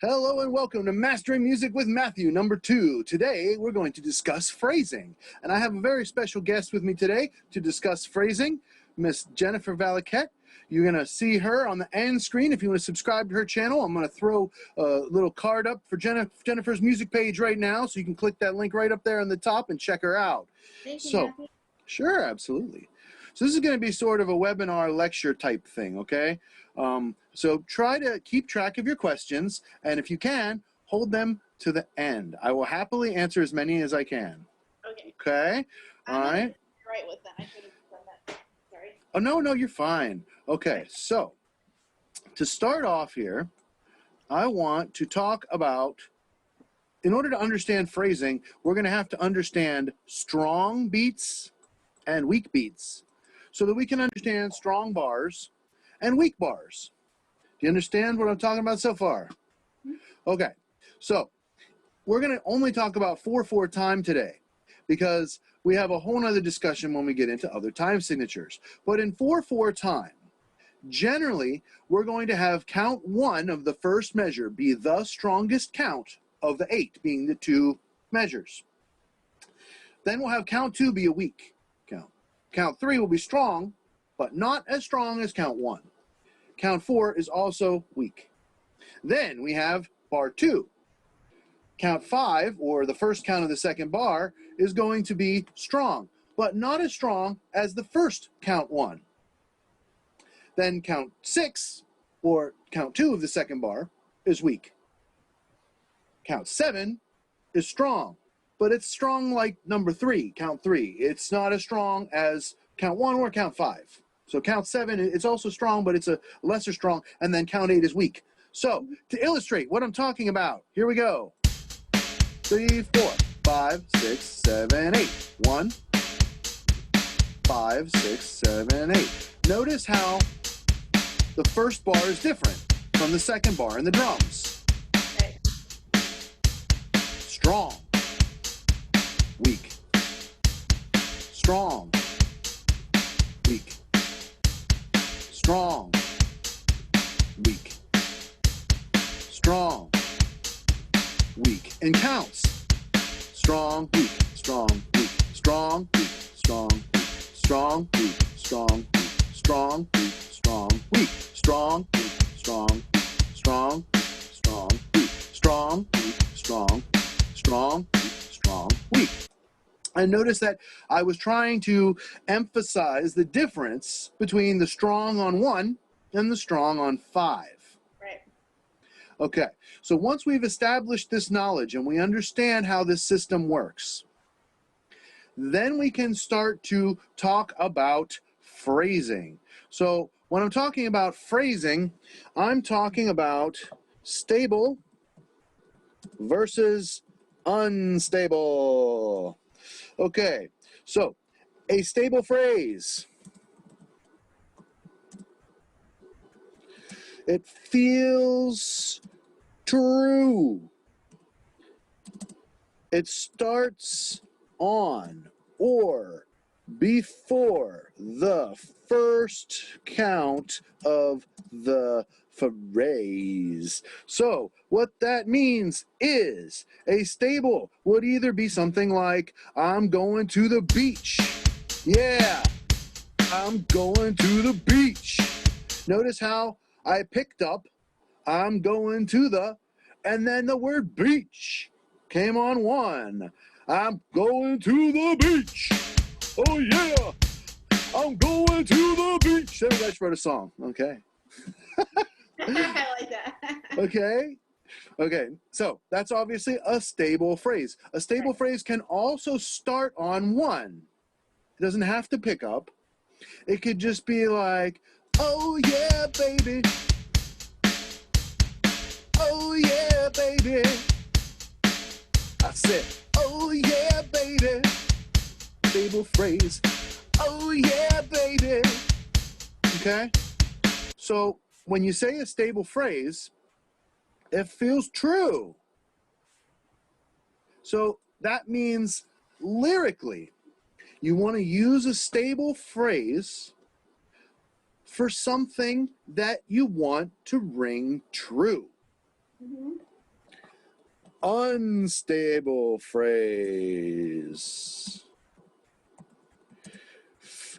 Hello and welcome to Mastering Music with Matthew, number 2. Today we're going to discuss phrasing. And I have a very special guest with me today to discuss phrasing, Miss Jennifer Valaquette. You're going to see her on the end screen. If you want to subscribe to her channel, I'm going to throw a little card up for Jennifer's music page right now, so you can click that link right up there on the top and check her out. Thank you, Matthew. Sure, absolutely. So this is going to be sort of a webinar lecture type thing, okay? So try to keep track of your questions, and if you can, hold them to the end. I will happily answer as many as I can. Okay. Okay? All right? Right with that. I should have done that. Sorry. Oh, no, you're fine. Okay, so to start off here, I want to talk about, in order to understand phrasing, we're going to have to understand strong beats and weak beats so that we can understand strong bars and weak bars. Do you understand what I'm talking about so far? Okay, so we're going to only talk about 4/4 time today because we have a whole nother discussion when we get into other time signatures. But in 4/4 time, generally, we're going to have count 1 of the first measure be the strongest count of the 8, being the 2 measures. Then we'll have count 2 be a weak count. Count 3 will be strong, but not as strong as count 1. Count 4 is also weak. Then we have bar 2. Count 5, or the first count of the second bar, is going to be strong, but not as strong as the first count 1. Then count 6, or count 2 of the second bar, is weak. Count 7 is strong, but it's strong like number 3, count 3. It's not as strong as count 1 or count 5. So count 7, it's also strong, but it's a lesser strong, and then count 8 is weak. So to illustrate what I'm talking about, here we go. 3, 4, 5, 6, 7, 8. 1, 5, 6, 7, 8. Notice how the first bar is different from the second bar in the drums. Okay. Strong, weak, strong, weak, strong, weak, strong, weak, and counts. Strong, weak, strong, weak, strong, weak, strong, weak, strong, weak, strong, weak, strong, weak, strong, weak, strong, weak, strong, weak, strong, weak, strong, weak, strong, weak, strong, strong, weak, strong, weak. And notice that I was trying to emphasize the difference between the strong on 1 and the strong on 5. Right. Okay, so once we've established this knowledge and we understand how this system works, then we can start to talk about phrasing. So when I'm talking about phrasing, I'm talking about stable versus unstable. Okay, so a stable phrase. It feels true. It starts on or before the first count of the phrase. So what that means is a stable would either be something like, I'm going to the beach. Yeah, I'm going to the beach. Notice how I picked up, I'm going to the, and then the word beach came on 1. I'm going to the beach. Oh yeah, I'm going to the beach. There, I just wrote a song. Okay. I like that. Okay, so that's obviously a stable phrase. A stable phrase can also start on 1. It doesn't have to pick up. It could just be like, oh yeah, baby. Oh yeah, baby. I said, oh yeah, baby. Stable phrase. Oh yeah, baby. Okay? So when you say a stable phrase, it feels true. So that means lyrically, you want to use a stable phrase for something that you want to ring true. Mm-hmm. unstable phrase.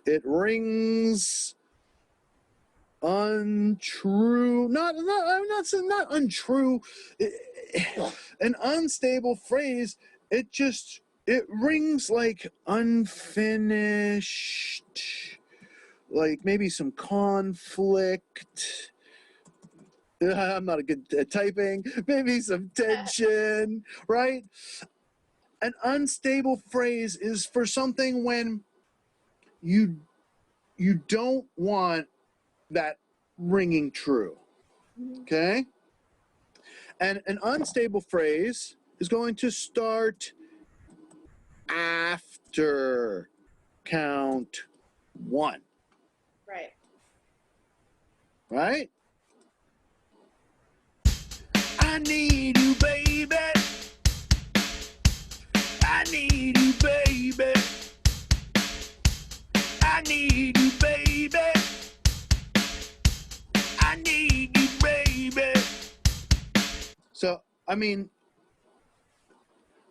It rings untrue. Not untrue. An unstable phrase. It rings like unfinished, like maybe some conflict. I'm not good at typing. Maybe some tension, right? An unstable phrase is for something when you don't want that ringing true. Okay? And an unstable phrase is going to start after count 1. Right. Right? I need you, baby. I need you, baby. I need you, baby. I need you, baby. So, I mean,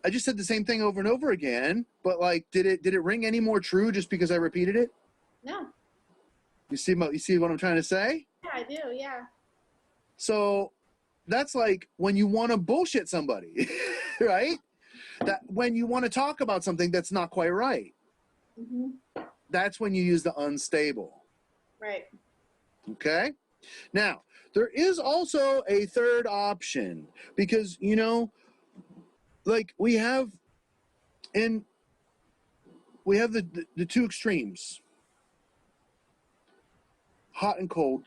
I just said the same thing over and over again, but like, did it ring any more true just because I repeated it? No. You see what I'm trying to say? Yeah, I do. Yeah. So that's like when you want to bullshit somebody, right? That when you want to talk about something that's not quite right. That's when you use the unstable. Right. Okay? Now, there is also a third option because, you know, like we have the two extremes. Hot and cold,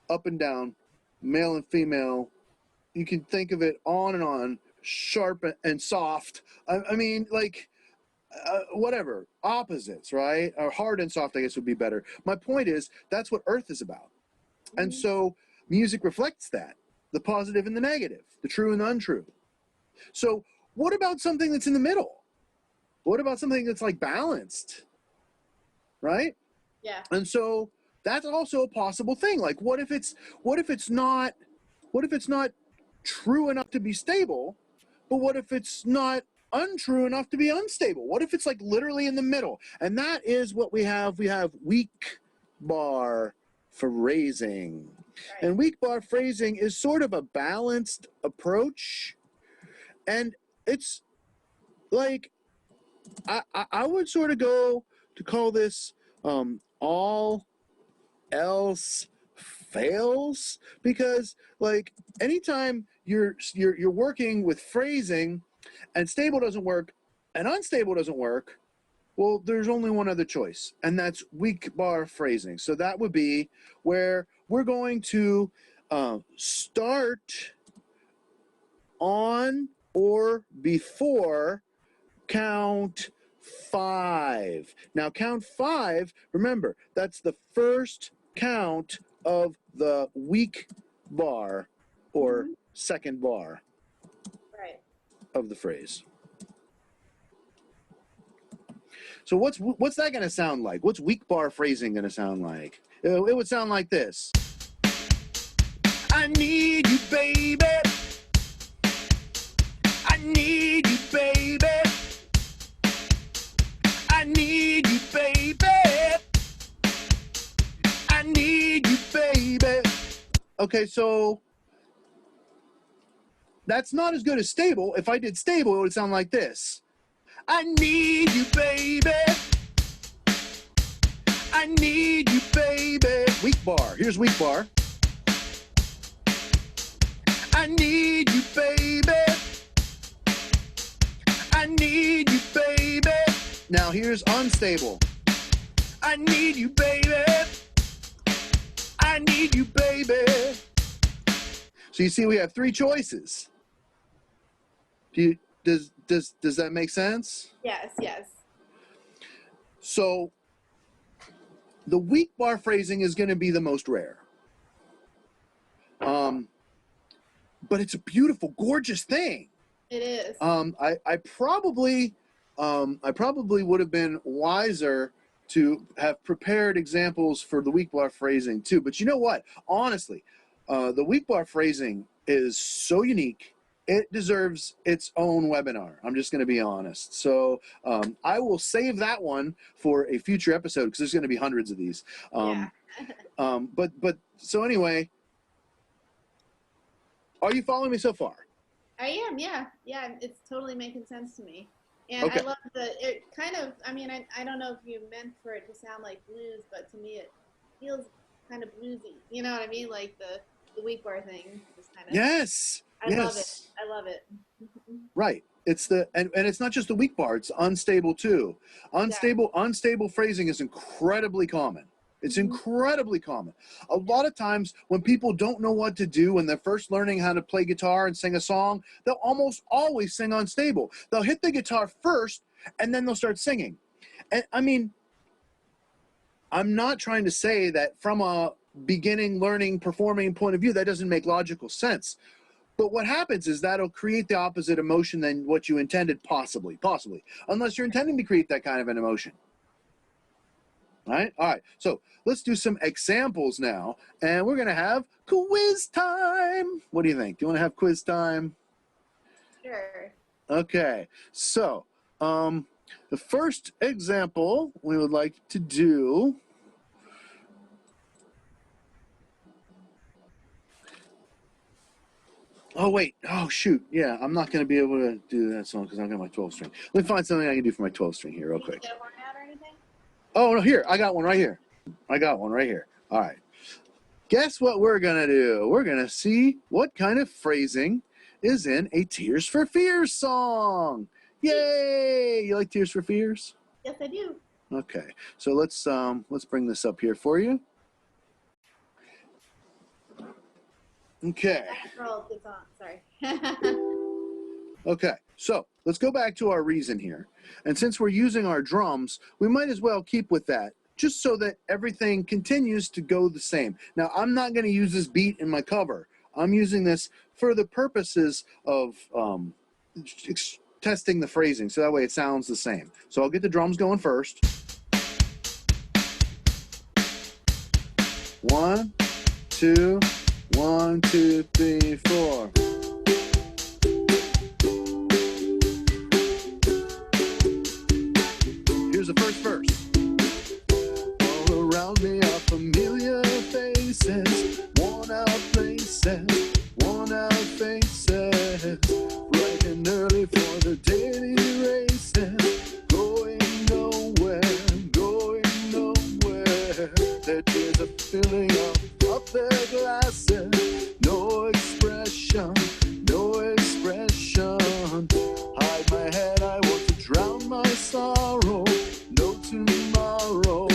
up and down, male and female. You can think of it on and on, sharp and soft. I mean, like, whatever, opposites, right? Or hard and soft, I guess would be better. My point is, that's what Earth is about. And so music reflects that, the positive and the negative, the true and the untrue. So what about something that's in the middle? What about something that's like balanced, right? Yeah. And so that's also a possible thing. Like, what if it's not true enough to be stable, but what if it's not untrue enough to be unstable? What if it's like literally in the middle? And that is what we have. We have weak bar phrasing. Right. And weak bar phrasing is sort of a balanced approach. And it's like, I would sort of go to call this all else fails, because like anytime you're working with phrasing and stable doesn't work and unstable doesn't work, well, there's only one other choice, and that's weak bar phrasing. So that would be where we're going to start on or before count 5. Now, count 5, remember, that's the first count of the weak bar or second bar Right. of the phrase. So what's that going to sound like? What's weak bar phrasing going to sound like? It would sound like this. I need you, baby. I need you, baby. I need you, baby. I need you, baby. Okay, so that's not as good as stable. If I did stable, it would sound like this. I need you, baby. I need you, baby. Weak bar. Here's weak bar. I need you, baby. I need you, baby. Now here's unstable. I need you, baby. I need you, baby. So you see, we have 3 choices. Does that make sense? Yes. Yes. So the weak bar phrasing is going to be the most rare. But it's a beautiful, gorgeous thing. It is. I probably would have been wiser to have prepared examples for the weak bar phrasing too. But you know what? Honestly, the weak bar phrasing is so unique it deserves its own webinar. I'm just going to be honest. So I will save that one for a future episode because there's going to be hundreds of these. Yeah. But so anyway, are you following me so far? I am, yeah. Yeah, it's totally making sense to me. And Okay. I love it kind of, I mean, I don't know if you meant for it to sound like blues, but to me it feels kind of bluesy. You know what I mean? Like the weak bar thing. Just kind of, Yes. I love it. I love it. Right. It's the and it's not just the weak bar, it's unstable too. Unstable phrasing is incredibly common. It's incredibly common. A lot of times when people don't know what to do when they're first learning how to play guitar and sing a song, they'll almost always sing unstable. They'll hit the guitar first and then they'll start singing. And I mean, I'm not trying to say that from a beginning learning performing point of view that doesn't make logical sense. But what happens is that'll create the opposite emotion than what you intended, possibly, unless you're intending to create that kind of an emotion. All right. So let's do some examples now, and we're gonna have quiz time. What do you think? Do you want to have quiz time? Sure. Okay. So the first example we would like to do. Oh, wait. Oh, shoot. Yeah, I'm not going to be able to do that song because I've got my 12 string. Let me find something I can do for my 12 string here real quick. Did you get a horn out or anything? Oh, no, here. I got one right here. All right. Guess what we're going to do? We're going to see what kind of phrasing is in a Tears for Fears song. Yay! You like Tears for Fears? Yes, I do. Okay. So let's bring this up here for you. Okay. Roll the song. Sorry. Okay, so let's go back to our reason here. And since we're using our drums, we might as well keep with that, just so that everything continues to go the same. Now, I'm not going to use this beat in my cover. I'm using this for the purposes of testing the phrasing, so that way it sounds the same. So I'll get the drums going first. 1, 2, 1, 2, 3, 4. Here's the first verse. All around me are familiar faces, worn out places, worn out faces, bright and early for the daily races, going nowhere, going nowhere. Their tears are filling up their glasses, no expression, no expression. Hide my head, I want to drown my sorrow. No tomorrow,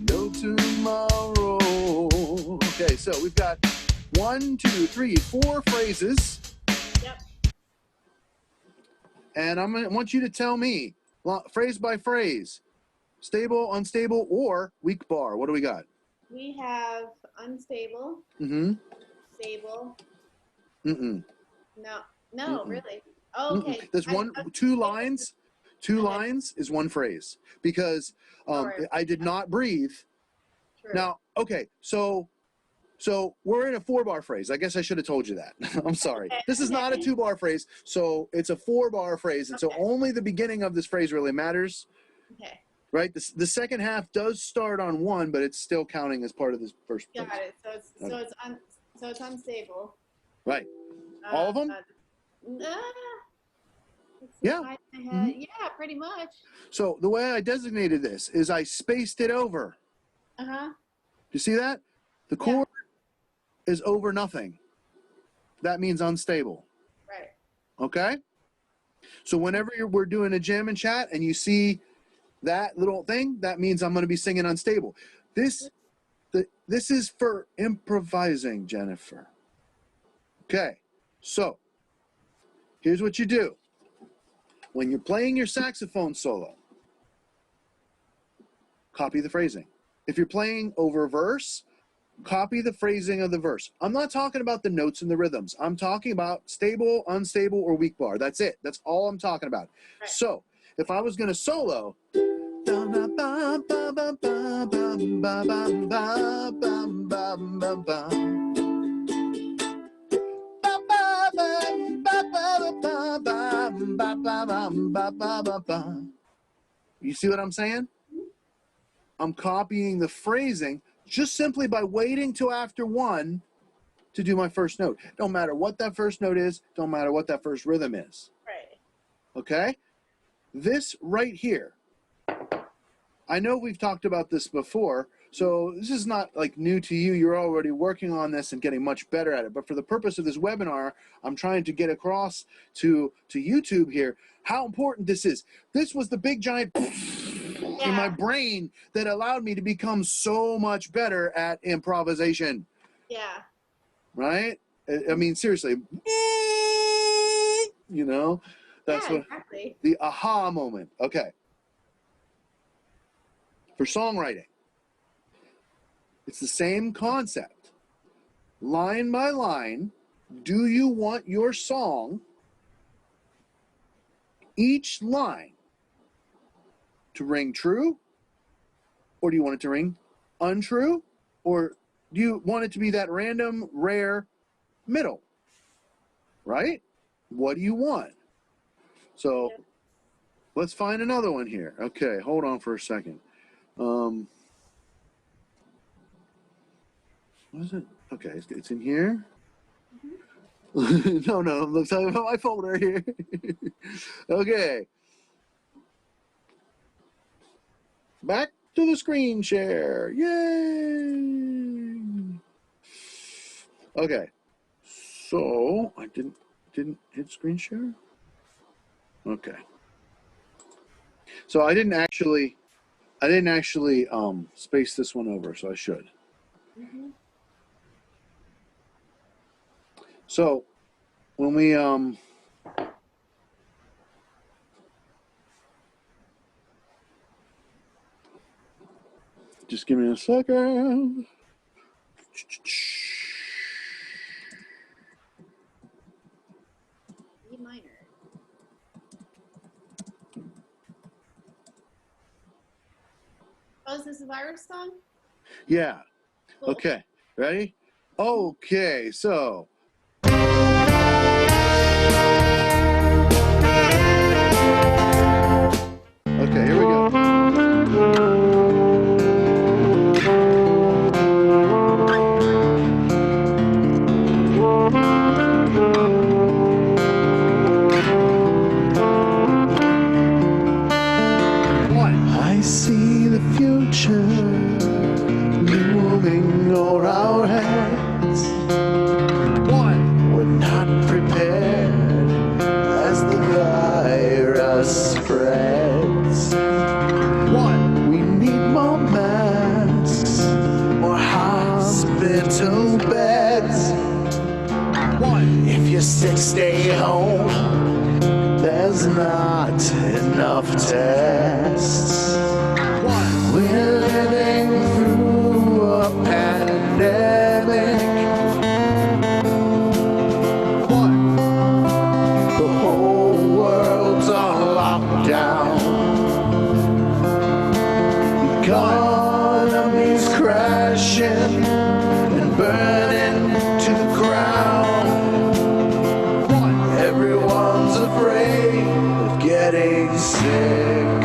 no tomorrow. Okay, so we've got 1, 2, 3, 4 phrases. Yep. And I want you to tell me, phrase by phrase, stable, unstable, or weak bar. What do we got? We have unstable. Stable. No, really. Oh, okay. There's two lines. Two lines is one phrase because I did not breathe. True. Now, okay, so we're in a 4-bar phrase. I guess I should have told you that. I'm sorry. Okay. This is not a 2-bar phrase, so it's a 4-bar phrase, and so only the beginning of this phrase really matters. Okay. Right? The second half does start on 1, but it's still counting as part of this first phrase. Got it. So it's unstable. Right. All of them? Yeah. Yeah, pretty much. So the way I designated this is I spaced it over. You see that? The chord is over nothing. That means unstable. Right. Okay? So whenever we're doing a jam and chat and you see that little thing, that means I'm going to be singing unstable. This is for improvising, Jennifer. Okay. So here's what you do. When you're playing your saxophone solo, copy the phrasing. If you're playing over verse, copy the phrasing of the verse. I'm not talking about the notes and the rhythms. I'm talking about stable, unstable, or weak bar. That's it. That's all I'm talking about. Right. So if I was going to solo, ba ba bum ba ba ba ba. You see what I'm saying? I'm copying the phrasing just simply by waiting till after one to do my first note. Don't matter what that first note is, don't matter what that first rhythm is. Right. Okay? This right here, I know we've talked about this before, so this is not like new to you. You're already working on this and getting much better at it. But for the purpose of this webinar, I'm trying to get across to YouTube here how important this is. This was the big giant in my brain that allowed me to become so much better at improvisation. Yeah. Right? I mean, seriously, you know, that's what exactly. the aha moment. Okay. For songwriting, it's the same concept. Line by line, do you want your song, each line, to ring true? Or do you want it to ring untrue? Or do you want it to be that random, rare middle? Right? What do you want? So let's find another one here. Okay, hold on for a second. What is it? Okay, it's in here. No, I'm talking about my folder here. Okay. Back to the screen share. Yay! Okay. So I didn't hit screen share. Okay. So I didn't actually space this one over, so I should. So when we just give me a second. E minor. Oh, is this a virus song? Yeah. Cool. Okay. Ready? Okay. So. Okay, here we go. I see the future looming over our heads. We're not prepared as the virus spreads. We need more masks, more hospital beds. If you're sick, stay home. There's not enough tests. We're living through a pandemic. The whole world's on lockdown. The economy's crashing and burning to the ground. Everyone's afraid of getting sick.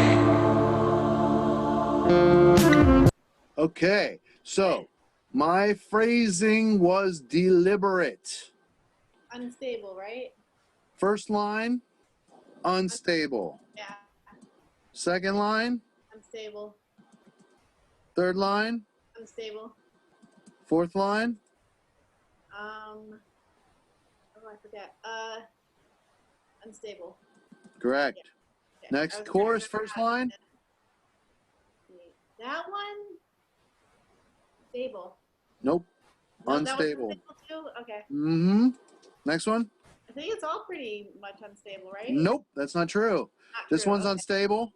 Okay, so my phrasing was deliberate. Unstable, right? First line, unstable. Yeah. Second line, Unstable. third line, Unstable. fourth line, Oh, I forget. Unstable. correct. Yeah. Okay. Next chorus, first line. That one? Stable. Nope, No, unstable. that was unstable too? Okay. Mm-hmm. Next one. I think it's all pretty much unstable, right? Nope, that's not true. Not This true. one's Okay. unstable.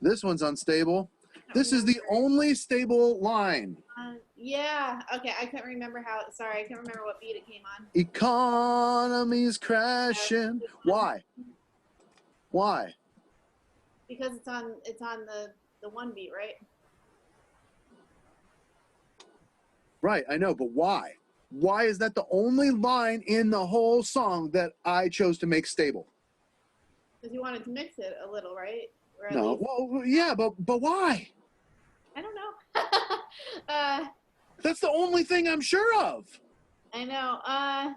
This one's unstable. This is the only stable line. Yeah. Okay. I couldn't remember how. Sorry, I can't remember what beat it came on. Economy's crashing. Why? Why? Because it's on the one beat, right? Right, I know, but why? Why is that the only line in the whole song that I chose to make stable? Because you wanted to mix it a little, right? Or at No, least, well, yeah, but why? I don't know. That's the only thing I'm sure of I know.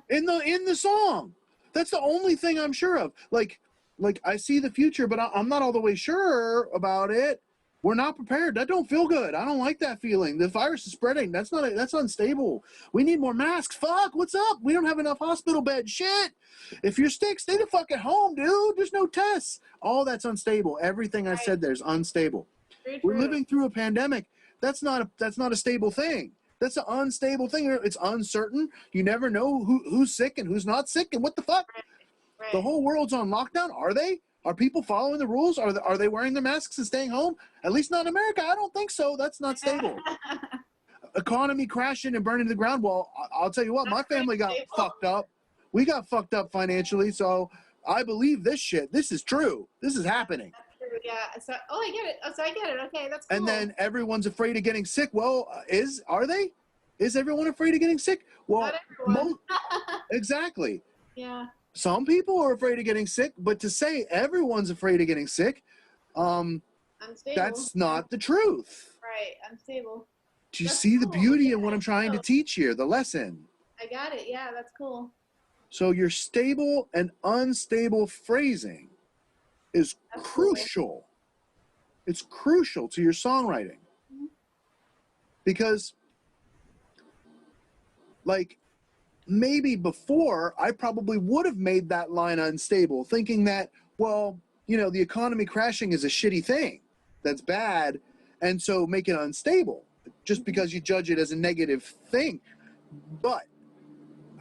in the song. That's the only thing I'm sure of. Like I see the future, but I'm not all the way sure about it. We're not prepared. That don't feel good. I don't like that feeling. The virus is spreading. That's unstable. We need more masks. Fuck, what's up? We don't have enough hospital beds. Shit. If you're sick, stay the fuck at home, dude. There's no tests. All that's unstable. Everything I said there's unstable. True, We're true. living through a pandemic. That's not a stable thing. That's an unstable thing. It's uncertain. You never know who's sick and who's not sick and what the fuck. Right. The whole world's on lockdown. Are they? Are people following the rules? Are they wearing their masks and staying home? At least not in America. I don't think so. That's not stable. Economy crashing and burning to the ground. Well, I'll tell you what, my family got fucked up. We got fucked up financially, so I believe this shit. This is true. This is happening. That's true, yeah. So, I get it. Oh, so I get it. Okay, that's cool. And then everyone's afraid of getting sick. Well, are they? Is everyone afraid of getting sick? Well, Not everyone. exactly. Yeah. Some people are afraid of getting sick, but to say everyone's afraid of getting sick, Unstable. that's not the truth. Right. Unstable. Do you That's see the cool. beauty of Yeah, what I'm trying to teach here, the lesson? I got it. Yeah, that's cool. So your stable and unstable phrasing is That's crucial. Cool. It's crucial to your songwriting. Mm-hmm. Because, like, maybe before I probably would have made that line unstable, thinking that, well, the economy crashing is a shitty thing. That's bad. And so make it unstable just because you judge it as a negative thing. But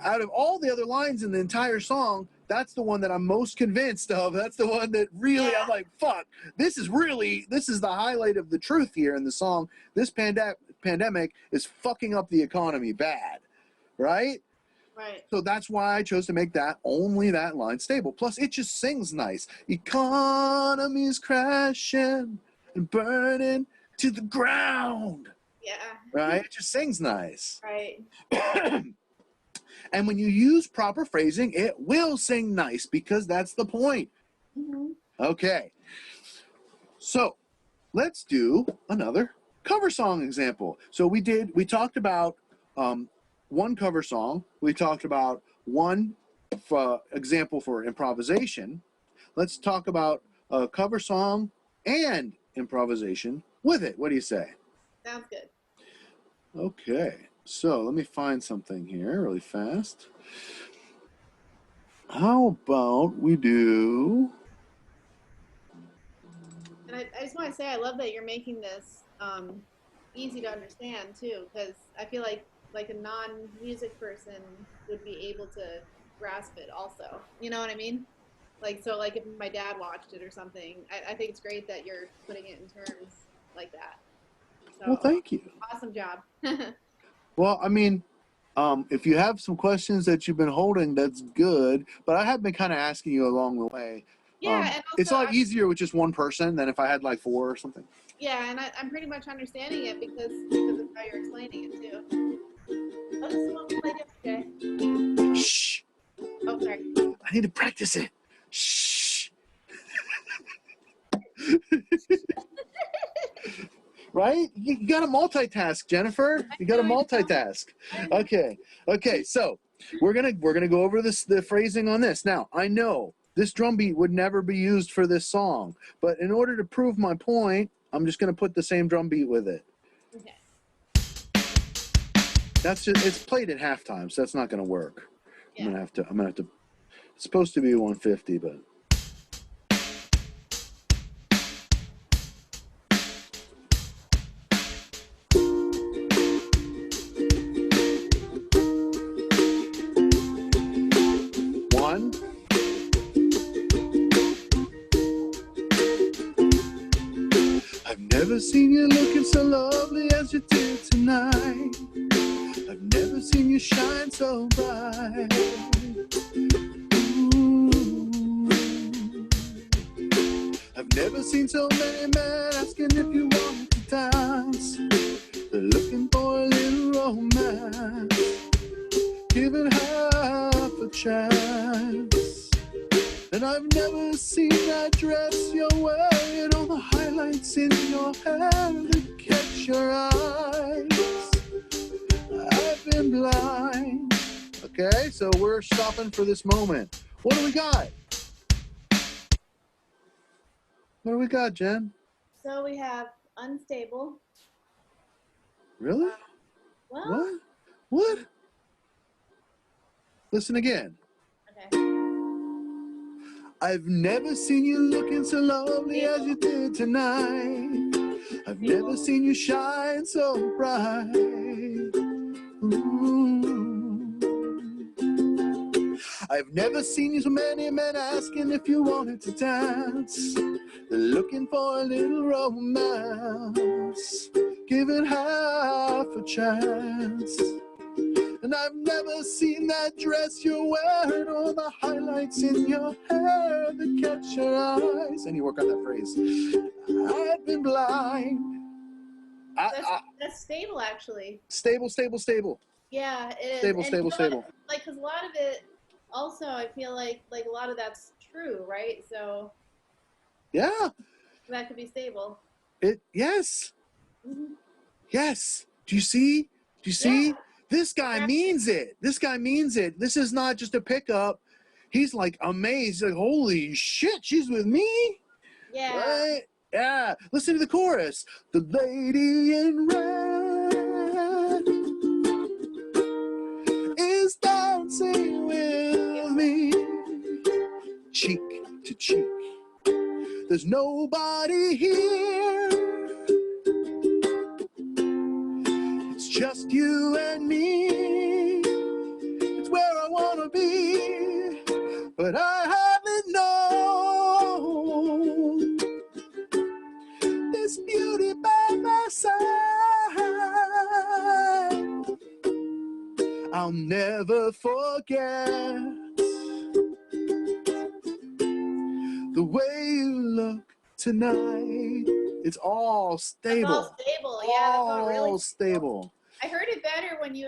out of all the other lines in the entire song, that's the one that I'm most convinced of. That's the one that really, I'm like, fuck, this is the highlight of the truth here in the song. This pandemic is fucking up the economy bad, right? Right. So that's why I chose to make only that line stable. Plus, it just sings nice. Economy's crashing and burning to the ground. Yeah. Right? It just sings nice. Right. And when you use proper phrasing, it will sing nice because that's the point. Mm-hmm. Okay. So let's do another cover song example. So we talked about one cover song. We talked about one example for improvisation. Let's talk about a cover song and improvisation with it. What do you say? Sounds good. Okay, so let me find something here really fast. How about we do... And I just want to say I love that you're making this easy to understand too, because I feel like a non-music person would be able to grasp it also. You know what I mean? Like, so like if my dad watched it or something, I think it's great that you're putting it in terms like that. So, Well, thank you. Awesome job. Well, I mean, if you have some questions that you've been holding, that's good. But I have been kind of asking you along the way. Yeah, and also, it's a lot easier with just one person than if I had like 4 or something. Yeah, and I'm pretty much understanding it because of how you're explaining it too. Oh, this is what we played yesterday. Shh. Oh, sorry. I need to practice it. Shh. Right? You got to multitask, Jennifer. You got to multitask. Okay. So we're gonna go over the phrasing on this. Now I know this drum beat would never be used for this song, but in order to prove my point, I'm just gonna put the same drum beat with it. Okay. It's played at halftime, so that's not gonna work. Yeah. I'm gonna have to. It's supposed to be 150, but. I've never seen you looking so lovely as you did tonight. I've never seen you shine so bright. Ooh. I've never seen so many men asking if you want to dance. They're looking for a little romance, giving half a chance. And I've never seen that dress you're wearing, all the highlights in your hair that catch your eyes. I've been blind. Okay, so we're stopping for this moment. What do we got? What do we got, Jen? So we have unstable. Really? Well, What? Listen again. okay. I've never seen you looking so lovely as you did tonight. I've never seen you shine so bright. Ooh. I've never seen so many men asking if you wanted to dance. They're looking for a little romance, giving half a chance. And I've never seen that dress you're wearing, or the highlights in your hair that catch your eyes. I need to work on that phrase. I've been blind. That's stable, actually. Stable. Yeah, it is. Stable, and stable, you know stable. what? Like, because a lot of it, also, I feel like a lot of that's true, right? So Yeah. that could be stable. Yes. Mm-hmm. Yes. Do you see? Do you see? Yeah. This guy means it. This guy means it. This is not just a pickup. He's like amazed. He's like, holy shit, she's with me? Yeah. Right? Yeah. Listen to the chorus. The lady in red is dancing with me, cheek to cheek. There's nobody here. It's just you and me. It's where I wanna be, but I haven't known this beauty by my side. I'll never forget the way you look tonight. It's all stable. That's all stable. Yeah, that's all really stable. I heard it better when you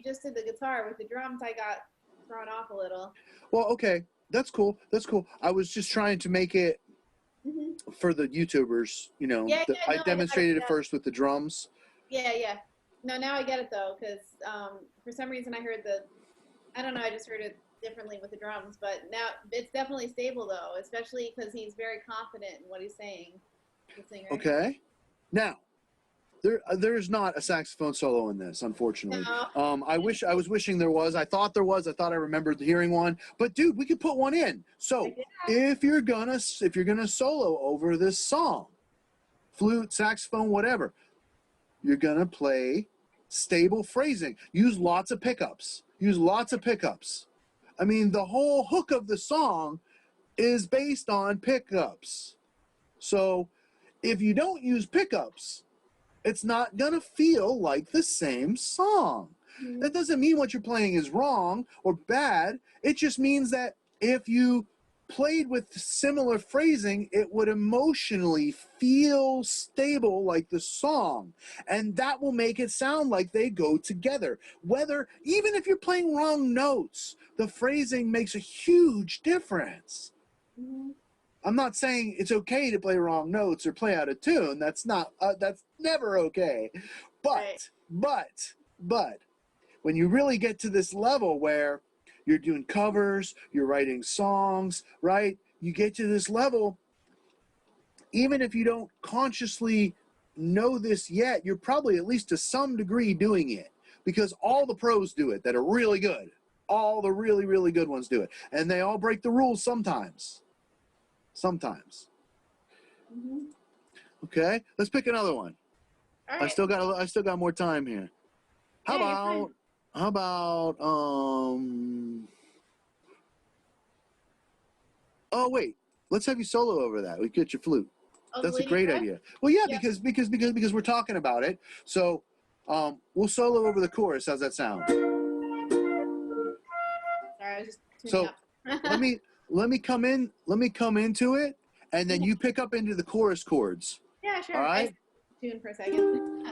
just did the guitar. With the drums, I got thrown off a little. Well, okay, that's cool. That's cool. I was just trying to make it for the YouTubers. You know, Yeah, yeah, I no, demonstrated it first with the drums. Yeah, yeah. No, now I get it though, because for some reason I heard I don't know, I just heard it differently with the drums. But now it's definitely stable though, especially because he's very confident in what he's saying. The singer. Okay. Now, there's not a saxophone solo in this, unfortunately. No. I was wishing there was. I thought there was. I thought I remembered hearing one. But dude, we could put one in. So if you're gonna solo over this song, flute, saxophone, whatever, you're gonna play stable phrasing. Use lots of pickups. I mean, the whole hook of the song is based on pickups. So if you don't use pickups, it's not gonna feel like the same song. That doesn't mean what you're playing is wrong or bad. It just means that if you played with similar phrasing, it would emotionally feel stable like the song. And that will make it sound like they go together. Even if you're playing wrong notes, the phrasing makes a huge difference. I'm not saying it's okay to play wrong notes or play out of tune. That's never okay. But when you really get to this level where you're doing covers, you're writing songs, right? You get to this level, even if you don't consciously know this yet, you're probably at least to some degree doing it, because all the pros do it that are really good. All the really, really good ones do it. And they all break the rules sometimes. Okay, let's pick another one. All right. I still got more time here. How about oh wait, let's have you solo over that. We get your flute. That's a great idea. Well, yeah, because we're talking about it. So we'll solo over the chorus. How's that sound? Sorry, I was just tuning up. let me come into it, and then you pick up into the chorus chords. Yeah, sure. All right. Tune for a second.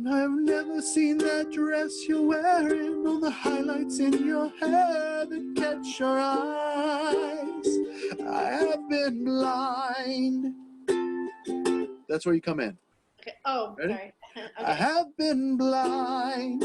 I've never seen that dress you're wearing, all the highlights in your hair that catch your eyes. been blind. That's where you come in. Okay. Oh, Ready? sorry. Okay. I have been blind.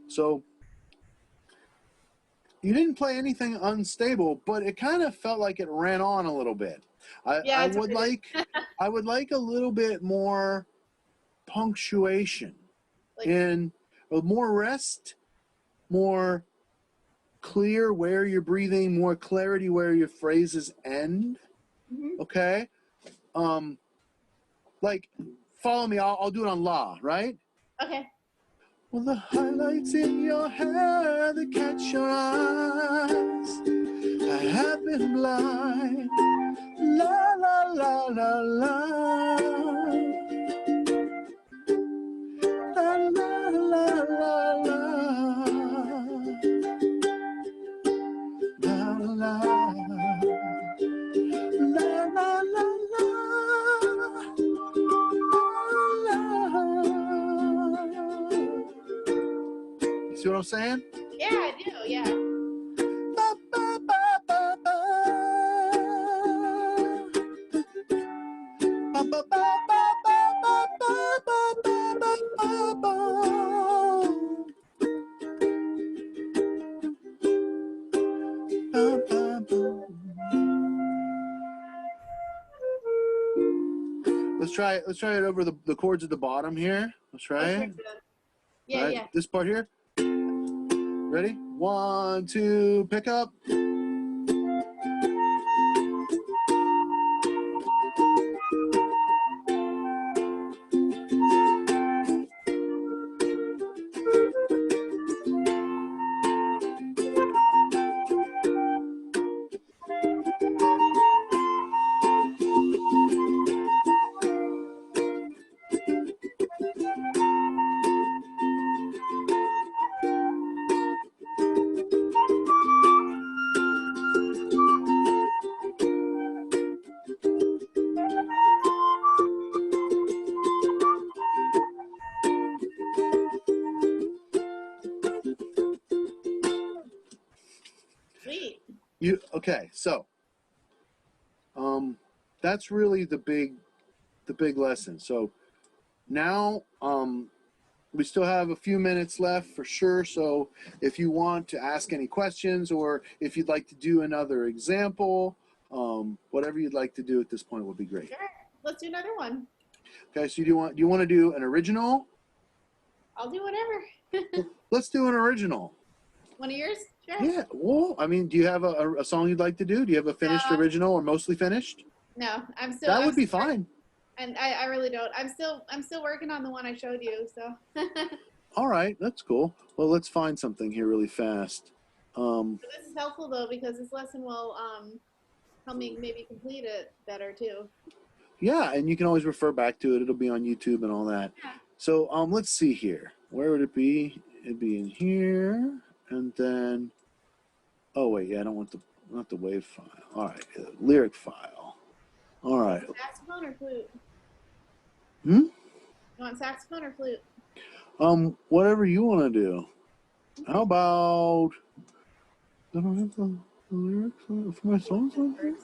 So you didn't play anything unstable, but it kind of felt like it ran on a little bit. Yeah, I it's would weird. like a little bit more punctuation Like, and more rest, more clear where you're breathing, more clarity where your phrases end. mhm. Okay. Like follow me. I'll do it on la, right? Okay. Well, the highlights in your hair that catch your eyes. I have been blind. La la la la la. La la la la la. La la. La la la la. You see what I'm saying? Yeah, I do. Yeah. Ba, ba, ba, ba, ba. Ba, ba, ba, ba, ba, ba, ba, ba, ba, ba, ba, ba, ba. Let's try it. Let's try it over the chords at the bottom here. Let's try Okay. it. Good. Yeah, All right, yeah. this part here. Ready? 1, 2, pick up. Sweet. You okay? So, that's really the big lesson. So now, we still have a few minutes left for sure. So if you want to ask any questions or if you'd like to do another example, whatever you'd like to do at this point would be great. Sure. Let's do another one. Okay, so do you want to do an original? I'll do whatever. Let's do an original. One of yours? Sure. Yeah. Well, I mean, do you have a song you'd like to do? Do you have a finished No, original or mostly finished? no. I'm still. That I'm would be still, fine. and I really don't. I'm still working on the one I showed you. So. All right, that's cool. Well, let's find something here really fast. This is helpful though because this lesson will help me maybe complete it better too. Yeah, and you can always refer back to it. It'll be on YouTube and all that. Yeah. So let's see here. Where would it be? It'd be in here, and then. Oh wait, yeah, I don't want not the wave file. All right, lyric file. All right. Saxophone or flute? Hmm. You want saxophone or flute? Whatever you want to do. How about? I don't have the lyrics for my songs on here.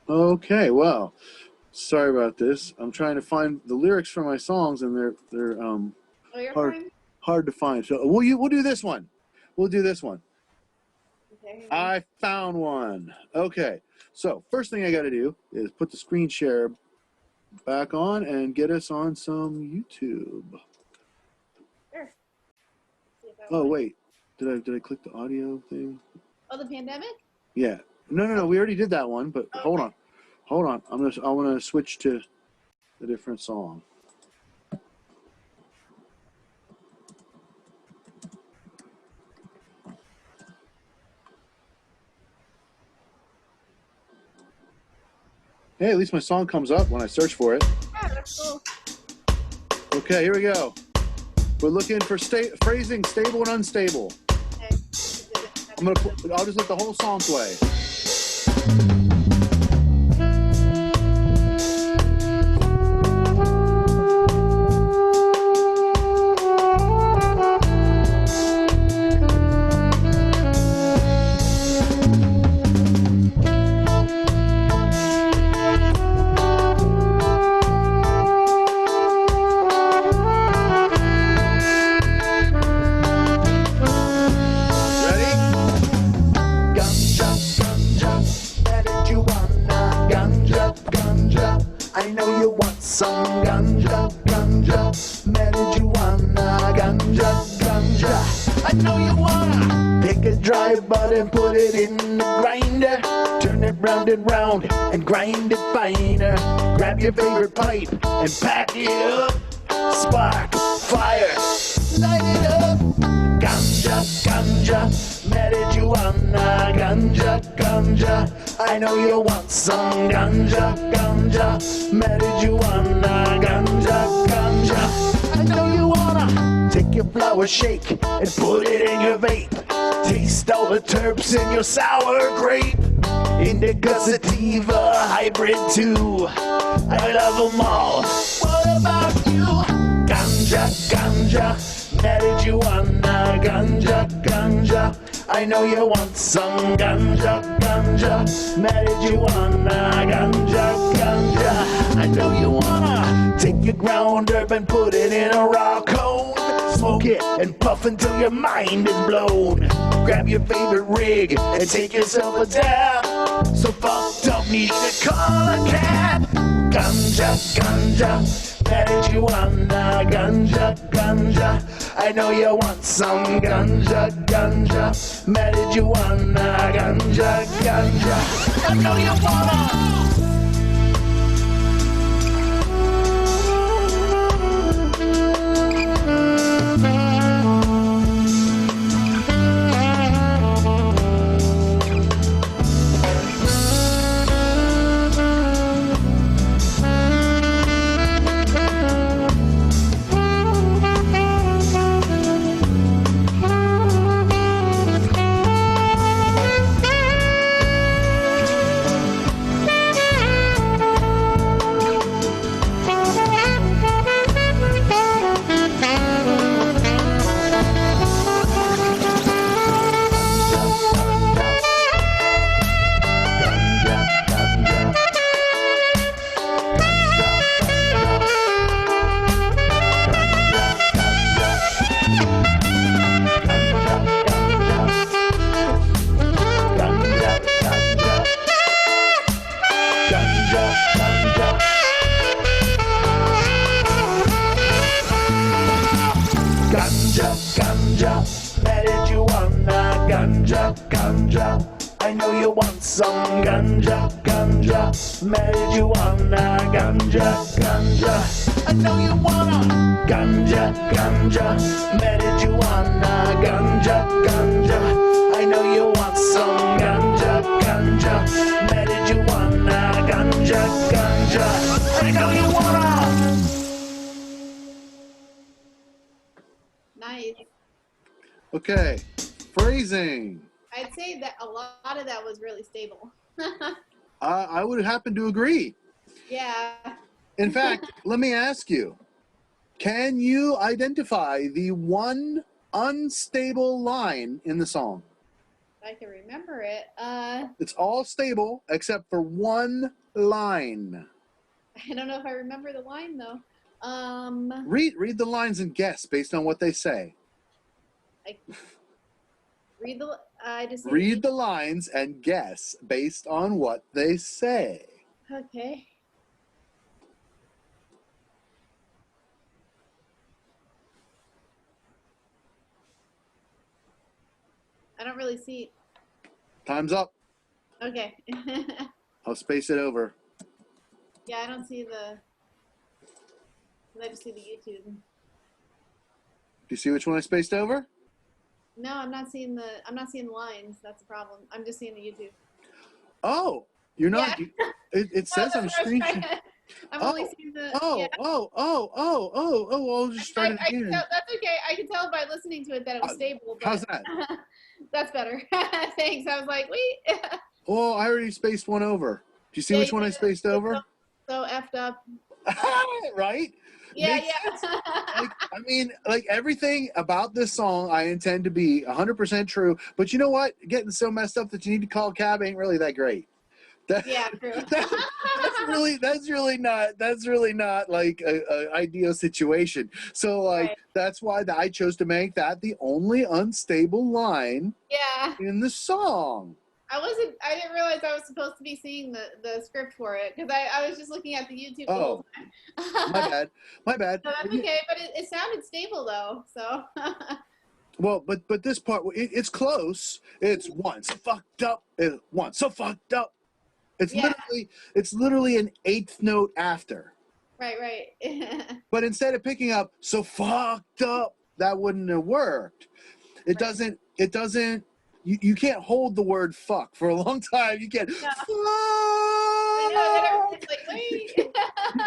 Okay, well, sorry about this. I'm trying to find the lyrics for my songs, and they're Oh, you're hard fine. hard to find. So we'll do this one. We'll do this one. Okay. hang on. I found one. Okay. So first thing I got to do is put the screen share back on and get us on some YouTube. Sure. See if that Oh, works. wait. Did I click the audio thing? Oh, the pandemic? Yeah. No. We already did that one, but Okay. hold on. I want to switch to a different song. Hey, at least my song comes up when I search for it. Yeah, that's cool. Okay, here we go. We're looking for phrasing stable and unstable. Okay. I'll just let the whole song play. I know you want some ganja, ganja, marijuana, ganja, ganja. I know you wanna take a dry bud and put it in the grinder. Turn it round and round and grind it finer. Grab your favorite pipe and pack it up. Spark, fire, light it up. Ganja, ganja, marijuana, ganja, ganja. I know you want some ganja, ganja, marijuana, ganja, ganja. I know you wanna take your flower shake and put it in your vape. Taste all the terps in your sour grape. Indica sativa, hybrid too. I love them all. What about you? Ganja, ganja, marijuana, ganja, ganja. I know you want some ganja, ganja, marijuana, ganja, ganja. I know you wanna take your ground herb and put it in a raw cone. Smoke it and puff until your mind is blown. Grab your favorite rig and take yourself a dab. So fucked up, need to call a cab. Ganja, ganja, marijuana, ganja, ganja. I know you want some ganja, ganja, marijuana, ganja, ganja. I know you wanna. I know you want some ganja, ganja, marijuana, ganja, ganja. I know you wanna ganja, ganja, marijuana, ganja, ganja. I know you want some ganja, ganja, marijuana, ganja, ganja. I know you wanna. Nice. Okay, phrasing. I'd say that a lot of that was really stable. I would happen to agree. Yeah. In fact, let me ask you, can you identify the one unstable line in the song? I can remember it. It's all stable except for one line. I don't know if I remember the line though. Read the lines and guess based on what they say. Read the. I just see Read the lines and guess based on what they say. Okay. I don't really see. Time's up. Okay. I'll space it over. Yeah, I don't see the. I just see the YouTube. Do you see which one I spaced over? No, I'm not seeing the. I'm not seeing the lines. That's the problem. I'm just seeing the YouTube. Oh, you're not. Yeah. It says No, I'm that's what I was trying screenshot. to- I'm only seeing the. Oh, Yeah. I'll just start it I can again. tell. That's okay. I can tell by listening to it that it was stable. But How's that? that's better. Thanks. I was like, wait. Oh, I already spaced one over. Do you see Yeah, which you one I did it. spaced It's over? So effed up. Right? Yeah, Makes yeah. sense. I mean, like everything about this song, I intend to be 100% true. But you know what? Getting so messed up that you need to call a cab ain't really that great. That, Yeah, true. that's really not like a ideal situation. So like Right. that's why I chose to make that the only unstable line Yeah. in the song. I didn't realize I was supposed to be seeing the script for it because I was just looking at the YouTube the whole time. My bad. No, that's okay, but it sounded stable though, so. Well, but this part it's close. It's one so fucked up. One so fucked up. Yeah. It's literally an eighth note after. Right. But instead of picking up so fucked up, that wouldn't have worked. It Right. doesn't. You can't hold the word fuck for a long time. You can't. No. Fuck. I know, and then everybody's like, wait.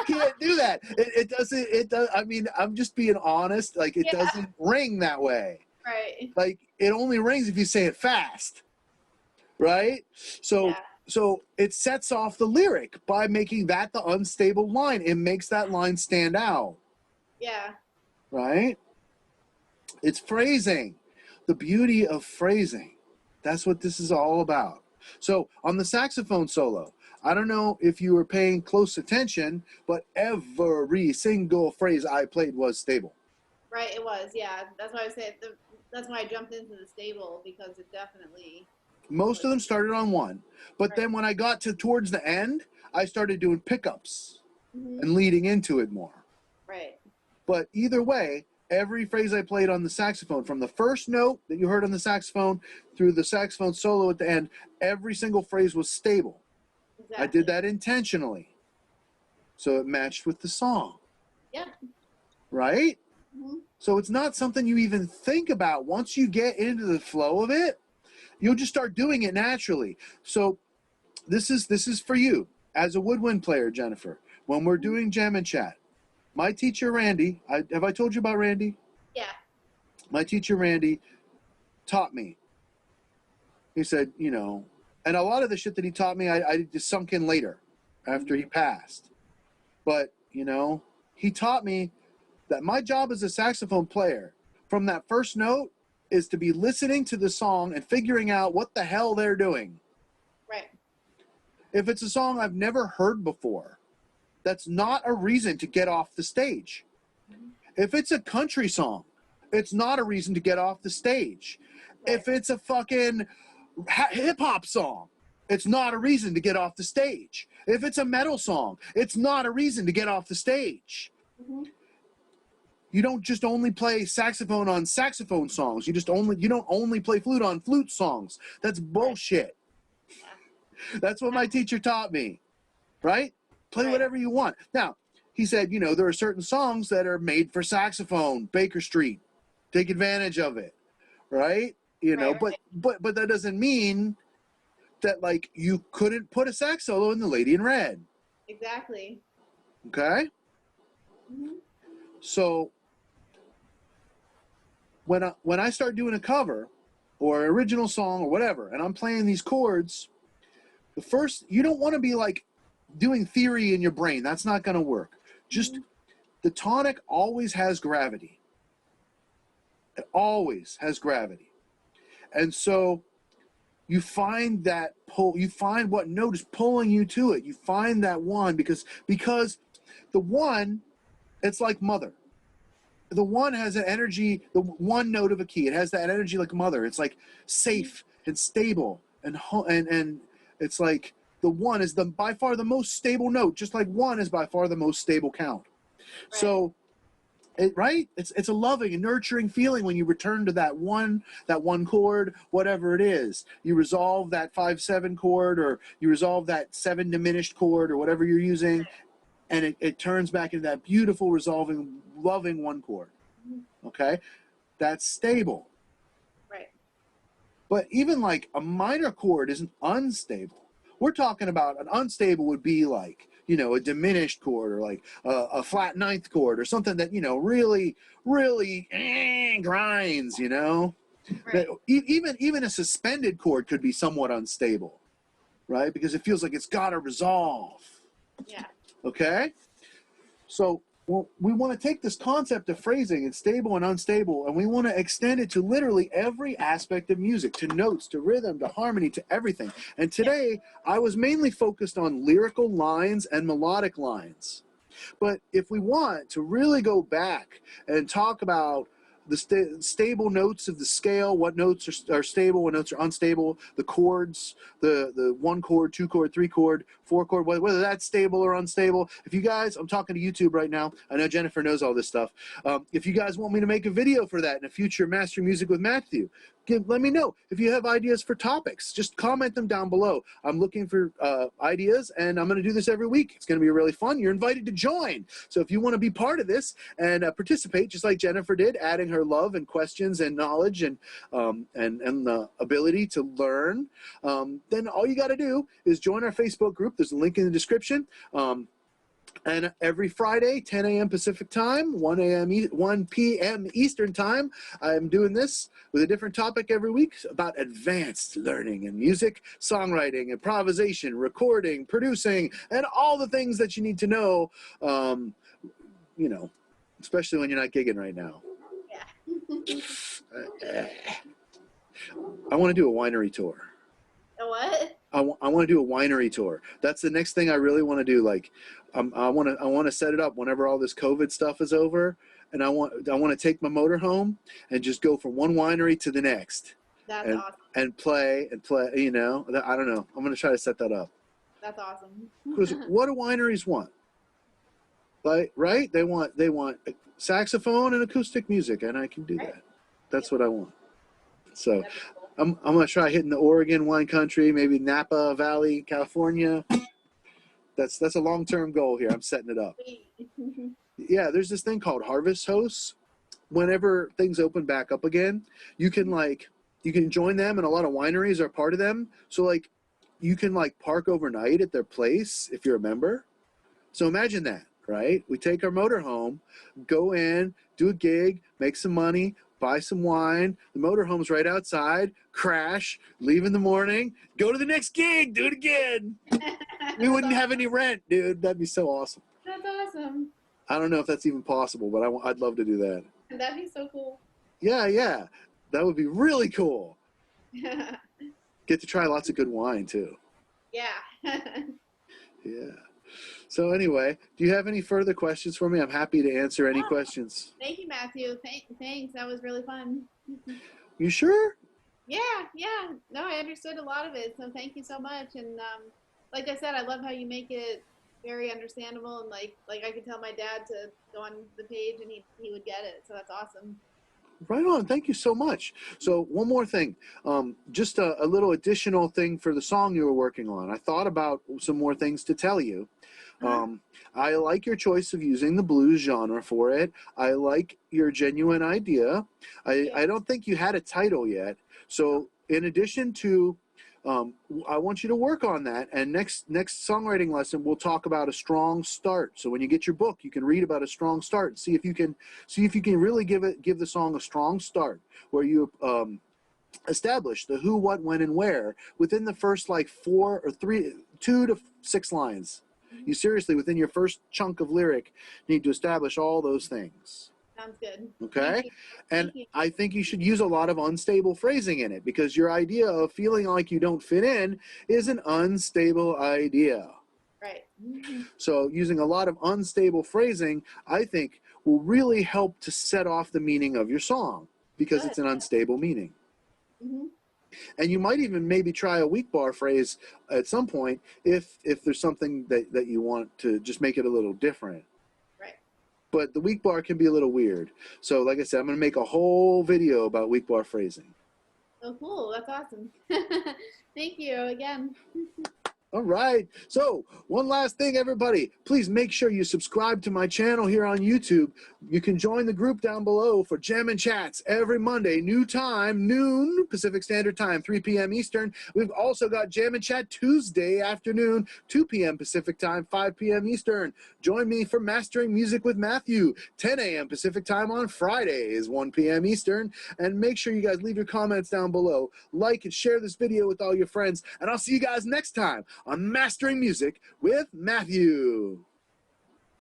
You can't do that. It doesn't. It does. I mean, I'm just being honest. Like it Yeah. doesn't ring that way. Right. Like it only rings if you say it fast, right? So Yeah. so it sets off the lyric by making that the unstable line. It makes that line stand out, Yeah. right? It's phrasing, the beauty of phrasing. That's what this is all about. So on the saxophone solo, I don't know if you were paying close attention, but every single phrase I played was stable. Right, it was, yeah. That's why I said that's why I jumped into the stable because it definitely. Most of them started on one, but Right. then when I got to towards the end, I started doing pickups Mhm. and leading into it more. Right. But either way, every phrase I played on the saxophone, from the first note that you heard on the saxophone through the saxophone solo at the end, every single phrase was stable. Exactly. I did that intentionally. So it matched with the song. Yeah. Right? Mhm. So it's not something you even think about. Once you get into the flow of it, you'll just start doing it naturally. So this is for you as a woodwind player, Jennifer. When we're doing jam and chat, my teacher Randy, have I told you about Randy? Yeah. My teacher Randy taught me. He said, and a lot of the shit that he taught me, I just sunk in later after he passed. But, he taught me that my job as a saxophone player, from that first note, is to be listening to the song and figuring out what the hell they're doing. Right. If it's a song I've never heard before, that's not a reason to get off the stage. If it's a country song, it's not a reason to get off the stage. Right. If it's a fucking hip-hop song, it's not a reason to get off the stage. If it's a metal song, it's not a reason to get off the stage. Mhm. You don't just only play saxophone on saxophone songs. You don't only play flute on flute songs. That's bullshit. Yeah. That's what my teacher taught me, right? Play Right. whatever you want. Now, he said, there are certain songs that are made for saxophone, Baker Street. Take advantage of it, right? Right. But that doesn't mean that like you couldn't put a sax solo in The Lady in Red. Exactly. Okay? Mhm. So when I start doing a cover or original song or whatever, and I'm playing these chords, you don't want to be like doing theory in your brain. That's not going to work. Just the tonic always has gravity. It always has gravity. And so you find that pull, you find what note is pulling you to it. You find that one because the one, it's like mother. The one has an energy, the one note of a key. It has that energy like mother. It's like safe and stable and it's like the one is by far the most stable note, just like one is by far the most stable count. Right. So it's a loving and nurturing feeling when you return to that one chord, whatever it is. You resolve that 5/7 chord, or you resolve that 7 diminished chord, or whatever you're using, and it turns back into that beautiful resolving, loving one chord. Okay, that's stable. Right. But even like a minor chord isn't unstable. We're talking about an unstable would be like, a diminished chord, or like a flat ninth chord, or something that, really, really grinds, Right. Even a suspended chord could be somewhat unstable, right? Because it feels like it's got to resolve. Yeah. Okay? So we want to take this concept of phrasing, it's stable and unstable, and we want to extend it to literally every aspect of music, to notes, to rhythm, to harmony, to everything. And today, I was mainly focused on lyrical lines and melodic lines. But if we want to really go back and talk about the stable notes of the scale, what notes are stable, what notes are unstable, the chords, the 1 chord, 2 chord, 3 chord, 4 chord, whether that's stable or unstable. If you guys, I'm talking to YouTube right now. I know Jennifer knows all this stuff. If you guys want me to make a video for that in a future Master Music with Matthew, let me know. If you have ideas for topics, just comment them down below. I'm looking for ideas, and I'm going to do this every week. It's going to be really fun. You're invited to join. So if you want to be part of this and participate, just like Jennifer did, adding her love and questions and knowledge and the ability to learn, then all you got to do is join our Facebook group. There's a link in the description. And every Friday, 10 a.m. Pacific time, 1 p.m. Eastern time, I'm doing this with a different topic every week about advanced learning in music, songwriting, improvisation, recording, producing, and all the things that you need to know, especially when you're not gigging right now. Yeah. I want to do a winery tour. A what? I want to do a winery tour. That's the next thing I really want to do. Like, I want to set it up whenever all this COVID stuff is over, and I want to take my motor home and just go from one winery to the next. That's and, awesome. And play. I don't know. I'm going to try to set that up. That's awesome. Because what do wineries want? Like, right? They want saxophone and acoustic music, and I can do that. That's what I want. So I'm going to try hitting the Oregon wine country, maybe Napa Valley, California. That's a long-term goal here. I'm setting it up. Yeah, there's this thing called Harvest Hosts. Whenever things open back up again, you can join them, and a lot of wineries are part of them. So like you can like park overnight at their place if you're a member. So imagine that, right? We take our motor home, go in, do a gig, make some money, buy some wine. The motorhome's right outside. Crash, leave in the morning, go to the next gig, do it again. We wouldn't have any rent, dude. That'd be so awesome. That's awesome. I don't know if that's even possible, but I'd love to do that. That'd be so cool. Yeah. That would be really cool. Get to try lots of good wine, too. Yeah. Yeah. So anyway, do you have any further questions for me? I'm happy to answer any questions. Thank you, Matthew. Thanks. That was really fun. You sure? Yeah. No, I understood a lot of it. So thank you so much. And like I said, I love how you make it very understandable, and like I could tell my dad to go on the page and he would get it. So that's awesome. Right on. Thank you so much. So one more thing, just a little additional thing for the song you were working on. I thought about some more things to tell you. I like your choice of using the blues genre for it. I like your genuine idea. I don't think you had a title yet. So in addition to, I want you to work on that. And next songwriting lesson, we'll talk about a strong start. So when you get your book, you can read about a strong start. See if you can really give the song a strong start, where you establish the who, what, when, and where within the first like 2 to 6 lines. You seriously, within your first chunk of lyric, need to establish all those things. Sounds good. Okay? And I think you should use a lot of unstable phrasing in it, because your idea of feeling like you don't fit in is an unstable idea. Right. So using a lot of unstable phrasing, I think, will really help to set off the meaning of your song, because it's an unstable meaning. And you might even maybe try a weak bar phrase at some point if there's something that you want to just make it a little different. Right. But the weak bar can be a little weird. So like I said, I'm going to make a whole video about weak bar phrasing. Oh, cool. That's awesome. Thank you again. All right. So one last thing, everybody, please make sure you subscribe to my channel here on YouTube. You can join the group down below for Jam and Chats every Monday, new time, noon Pacific Standard Time, 3 p.m. Eastern. We've also got Jam and Chat Tuesday afternoon, 2 p.m. Pacific Time, 5 p.m. Eastern. Join me for Mastering Music with Matthew, 10 a.m. Pacific Time on Fridays, 1 p.m. Eastern. And make sure you guys leave your comments down below, like and share this video with all your friends, and I'll see you guys next time on Mastering Music with Matthew.